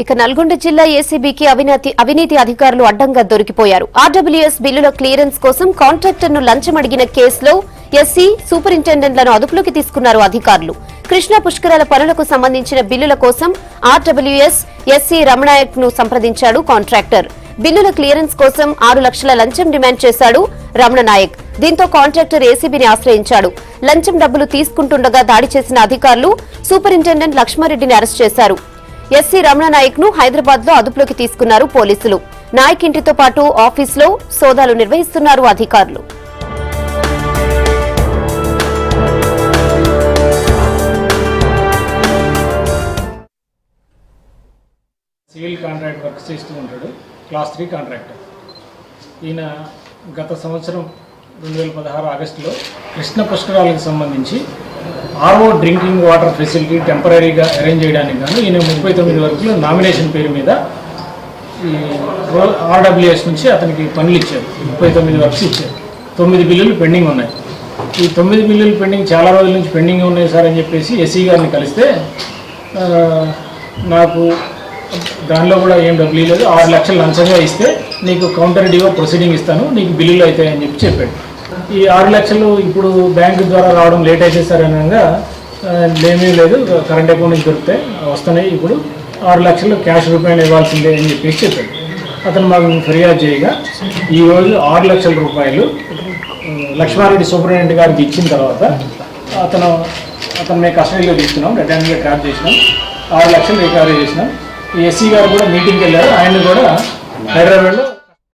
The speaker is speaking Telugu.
ఇక నల్గొండ జిల్లా ఏసీబీకి అవినీతి అధికారులు అడ్డంగా దొరికిపోయారు. ఆర్డబ్ల్యూఎస్ బిల్లుల క్లియరెన్స్ కోసం కాంట్రాక్టర్ను లంచం అడిగిన కేసులో ఎస్సీ సూపరింటెండెంట్లను అదుపులోకి తీసుకున్నారు అధికారులు. కృష్ణా పుష్కరాల పనులకు సంబంధించిన బిల్లుల కోసం ఆర్డబ్ల్యూఎస్ ఎస్సీ రమణాయక్ ను సంప్రదించాడు కాంట్రాక్టర్. బిల్లుల క్లియరెన్స్ కోసం 6 లక్షల లంచం డిమాండ్ చేశాడు రమణనాయక్. దీంతో కాంట్రాక్టర్ ఏసీబీని ఆశ్రయించాడు. లంచం డబ్బులు తీసుకుంటుండగా దాడి చేసిన అధికారులు సూపరింటెండెంట్ లక్ష్మారెడ్డిని అరెస్ట్ చేశారు. ఎస్సీ రమణనాయక్ ను హైదరాబాద్ లో అదుపులోకి తీసుకున్నారు పోలీసులు. నాయక్ ఇంటితో పాటు ఆఫీసులో సోదాలు నిర్వహిస్తున్నారు అధికారులు. సివిల్ కాంట్రాక్ట్ వర్క్ చేస్తూ ఉంటాడు. Class 3 contractor. ఈయన గత సంవత్సరం 2016 ఆగస్టులో కృష్ణ పుష్కరాలకు సంబంధించి ఆర్ఓ డ్రింకింగ్ వాటర్ ఫెసిలిటీ టెంపరీగా అరేంజ్ చేయడానికి గాను ఈయన 39 వరకు నామినేషన్ పేరు మీద ఈ ఆర్డబ్ల్యూఎస్ నుంచి అతనికి పనులు ఇచ్చారు. 39 వర్క్స్ ఇచ్చారు. 9 బిల్లులు పెండింగ్ ఉన్నాయి. ఈ 9 బిల్లులు పెండింగ్ చాలా రోజుల నుంచి పెండింగ్ ఉన్నాయి సార్ అని చెప్పేసి ఎస్సీ గారిని కలిస్తే నాకు దానిలో కూడా ఏం డబ్బులు లేదు, 6 లక్షలు లంచంగా ఇస్తే నీకు కౌంటర్ డివో ప్రొసీడింగ్ ఇస్తాను, నీకు బిల్లులు అవుతాయని చెప్పి చెప్పాడు. ఈ 6 లక్షలు ఇప్పుడు బ్యాంకు ద్వారా రావడం లేట్ అయితే సార్ అనగా ఏమీ లేదు, కరెంట్ అకౌంట్ నుంచి దొరికితే వస్తున్నాయి, ఇప్పుడు 6 లక్షలు క్యాష్ రూపాయలు ఇవ్వాల్సిందే అని చెప్పేసి చెప్పాడు. అతను మాకు ఫిర్యాదు చేయగా ఈరోజు 6 లక్షల రూపాయలు లక్ష్మారెడ్డి సూపరింటెండెంట్ గారికి ఇచ్చిన తర్వాత అతను మేము కస్టడీలో తీసుకున్నాం, రెడ్ హ్యాండ్గా ట్రాప్ చేసినాం, 6 లక్షలు రికవరీ చేసినాం. ఎస్సీ గారు కూడా మీటింగ్కి వెళ్ళారు. ఆయన కూడా హైదరాబాద్లో